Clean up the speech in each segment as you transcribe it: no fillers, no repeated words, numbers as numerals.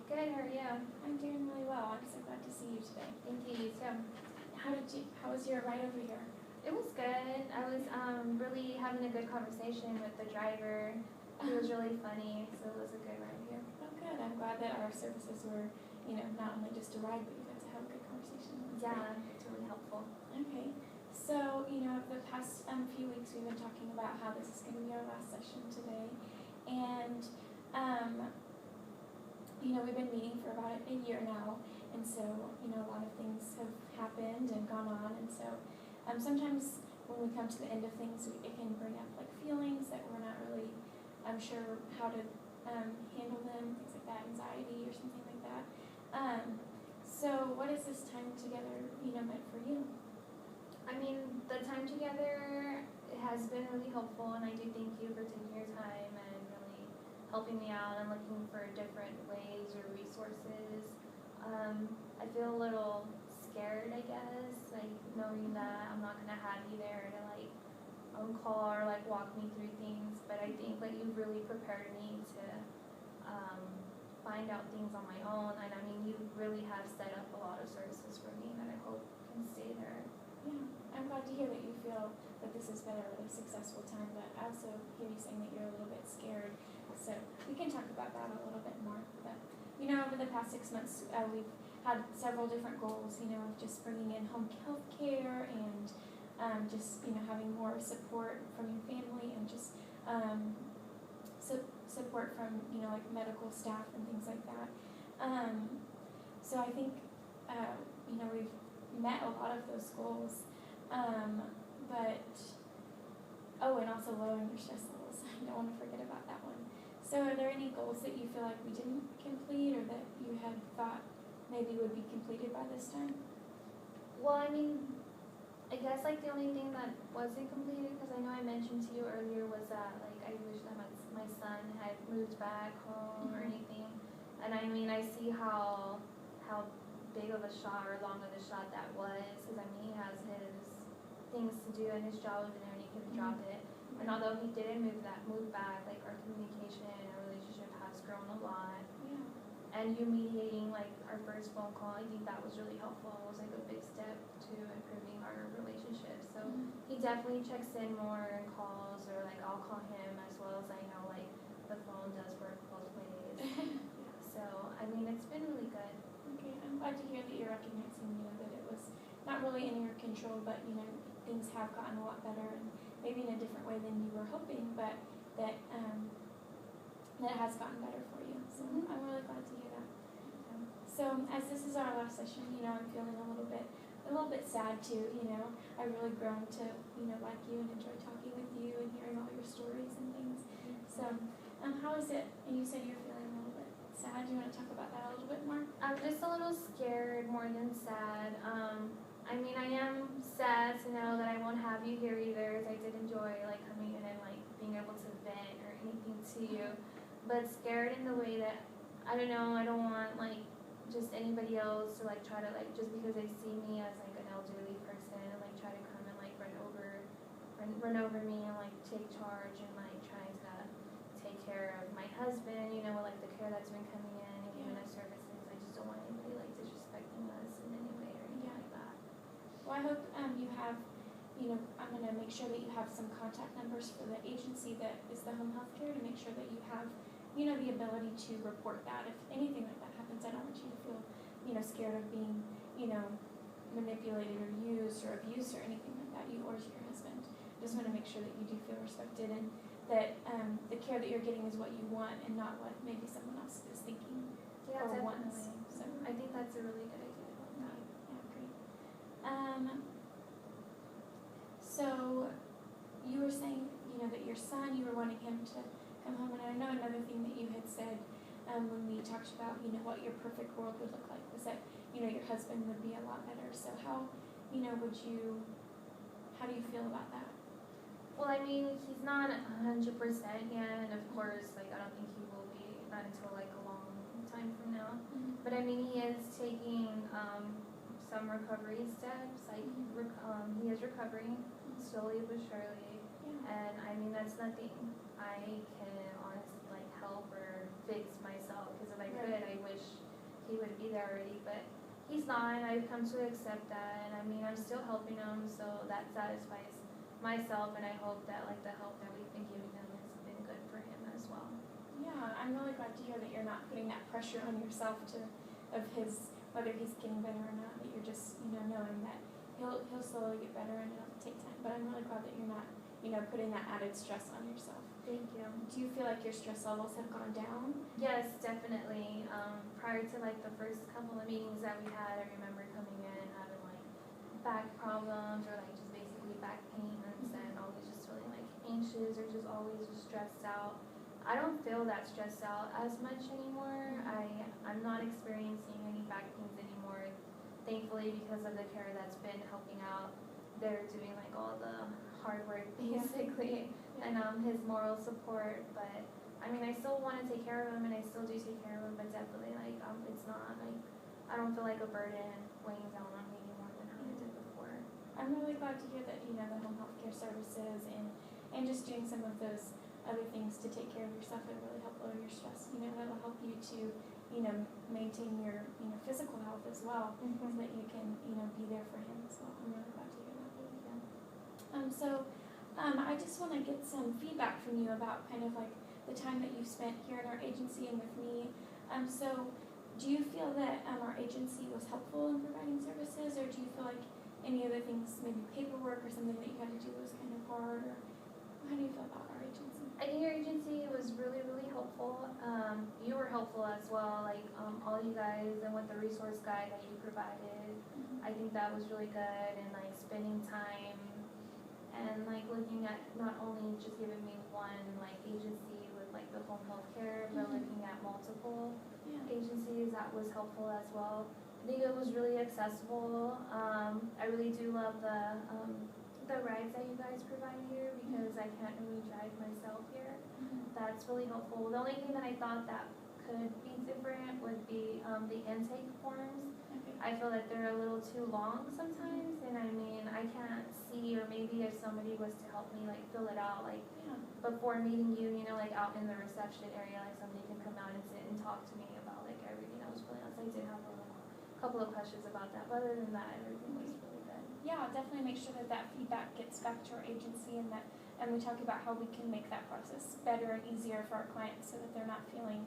Good, how are you? I'm doing really well. I'm so glad to see you today. Thank you, you too. How was your ride over here? It was good. I was really having a good conversation with the driver. He was really funny, so it was a good ride here. Oh, good. I'm glad that our services were, not only just a ride, but you got to have a good conversation. Yeah, it's really helpful. Okay. So, the past few weeks we've been talking about how this is going to be our last session today. And, we've been meeting for about a year now. And so, a lot of things have happened and gone on. And so, sometimes when we come to the end of things, it can bring up like feelings that we're not really sure how to handle them, things like that, anxiety or something like that. So what is this time together, meant for you? I mean, the time together has been really helpful, and I do thank you for taking your time and really helping me out and looking for different ways or resources. I feel a little scared, I guess, like knowing that I'm not gonna have you there to like on call or like walk me through things, but I think like you've really prepared me to find out things on my own, and I mean you really have set up a lot of services for me that I hope can stay there. Yeah, I'm glad to hear that you feel that this has been a really successful time, but I also hear you saying that you're a little bit scared, so we can talk about that a little bit more. But over the past 6 months, we've had several different goals, of just bringing in home health care and just, having more support from your family and just support from, like medical staff and things like that. So I think, we've met a lot of those goals, but, and also lowering your stress levels. I don't want to forget about that one. So are there any goals that you feel like we didn't complete or that you had thought maybe would be completed by this time? Well, I mean, I guess like the only thing that wasn't completed, because I know I mentioned to you earlier, was that like I wish that my son had moved back home or anything. And I mean, I see how big of a shot or long of a shot that was, because I mean he has his things to do and his job over there and he couldn't drop it. And although he didn't move back, like our communication, our relationship has grown a lot. Yeah. And you mediating like our first phone call, I think that was really helpful. It was like a big step to improving our relationship. So he definitely checks in more and calls, or like I'll call him, as well as I know like the phone does work both ways. So I mean it's been really good. Okay, I'm glad to hear that you're recognizing, that it was not really in your control, but things have gotten a lot better and maybe in a different way than you were hoping, but that that it has gotten better for you. So I'm really glad to hear that. So as this is our last session, I'm feeling a little bit sad too. I've really grown to like you and enjoy talking with you and hearing all your stories and things. So how is it? And you said you're feeling a little bit sad. Do you want to talk about that a little bit more? I'm just a little scared more than sad. I mean, I am sad to know that I won't have you here either, as I did enjoy like coming in and like being able to vent or anything to you. But scared in the way that I don't know. I don't want like just anybody else to like try to like just because they see me as like an elderly person and like try to come and like run over me and like take charge and like trying to take care of my husband. Like the care that's been coming in and giving us services. I just don't want anybody like disrespecting us in any way or anything like that. Well, I hope you have, I'm going to make sure that you have some contact numbers for the agency that is the home health care to make sure that you have, the ability to report that. If anything like that happens, I don't want you to feel, scared of being, manipulated or used or abused or anything like that, you or your husband. Just want to make sure that you do feel respected and that the care that you're getting is what you want and not what maybe someone else is thinking or wants. So I think that's a really good idea. Yeah, great. So you were saying, that your son, you were wanting him to come home, and I know another thing that you had said when we talked about, what your perfect world would look like was that, your husband would be a lot better. So how do you feel about that? Well, I mean, he's not 100% yet, and of course, like I don't think he will be not until like a long time from now. But I mean, he is taking some recovery steps. Like he is recovering slowly but surely, and I mean that's nothing I can honestly like help or fix myself. Because if I could, I wish he would be there already, but he's not, and I've come to accept that, and I mean, I'm still helping him, so that satisfies myself, and I hope that like the help that we've been giving him has been good for him as well. Yeah, I'm really glad to hear that you're not putting that pressure on yourself of his, whether he's getting better or not, that you're just, knowing that he'll slowly get better and it'll take time. But I'm really glad that you're not, putting that added stress on yourself. Thank you. Do you feel like your stress levels have gone down? Yes, definitely. Prior to like the first couple of meetings that we had, I remember coming in and having like back problems or like just basically back pains and always just feeling like anxious or just always just stressed out. I don't feel that stressed out as much anymore. I'm not experiencing any back pains anymore, thankfully, because of the care that's been helping out. They're doing like all the hard work basically, and his moral support. But I mean, I still want to take care of him, and I still do take care of him. But definitely, like it's not like I don't feel like a burden weighing down on me more than how I did before. I'm really glad to hear that, the home health care services and just doing some of those other things to take care of yourself that really help lower your stress. That'll help you to, maintain your, physical health as well, so that you can, be there for him as well. I'm really glad to hear that. I just want to get some feedback from you about kind of like the time that you've spent here in our agency and with me. So do you feel that our agency was helpful in providing services, or do you feel like any other things, maybe paperwork or something that you had to do was kind of hard, or how do you feel about our agency? I think your agency was really, really helpful. You were helpful as well, like all you guys and with the resource guide that you provided. I think that was really good, and like spending time and like looking at not only just giving me one like agency with like the home health care, but looking at multiple agencies, that was helpful as well. I think it was really accessible. I really do love the rides that you guys provide here, because I can't really drive myself here. That's really helpful. The only thing that I thought that could be different would be the intake forms. I feel that they're a little too long sometimes, and I mean, I can't see, or maybe if somebody was to help me like fill it out like before meeting you, like out in the reception area, like somebody can come out and sit and talk to me about like everything I was filling out. So I did have a couple of questions about that, but other than that, everything was really good. Yeah, definitely make sure that feedback gets back to our agency, and we talk about how we can make that process better and easier for our clients, so that they're not feeling,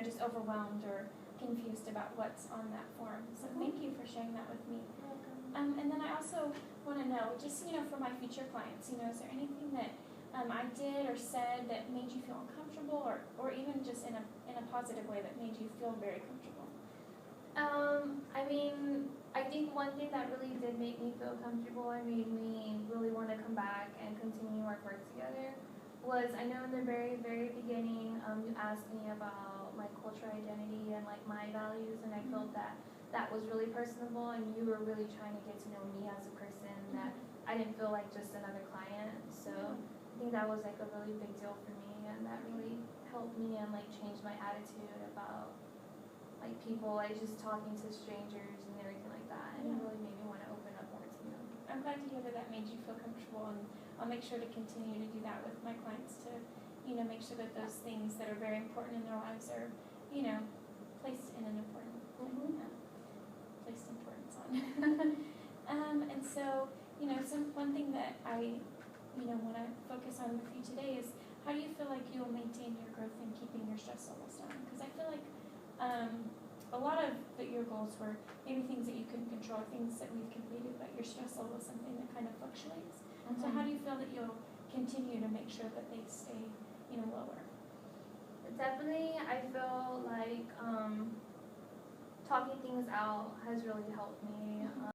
just overwhelmed or confused about what's on that form. So thank you for sharing that with me. And then I also want to know, just for my future clients, is there anything that I did or said that made you feel uncomfortable, or even just in a positive way that made you feel very comfortable? I mean, I think one thing that really did make me feel comfortable and made me really want to come back and continue our work together was, I know in the very, very beginning, you asked me about my cultural identity and like my values, and I felt that that was really personable, and you were really trying to get to know me as a person, that I didn't feel like just another client. So I think that was like a really big deal for me, and that really helped me and like changed my attitude about like people, like just talking to strangers and everything like that, and it really made me want to open up more to you. I'm glad to hear that made you feel comfortable, and I'll make sure to continue to do that with my clients, to make sure that those things that are very important in their lives are placed in an important placed importance on. And so one thing that I want to focus on with you today is, how do you feel like you'll maintain your growth in keeping your stress levels down? Because I feel like a lot of your goals were maybe things that you couldn't control, things that we've completed, but your stress level is something that kind of fluctuates. So how do you feel that you'll continue to make sure that they stay, lower? Definitely, I feel like talking things out has really helped me.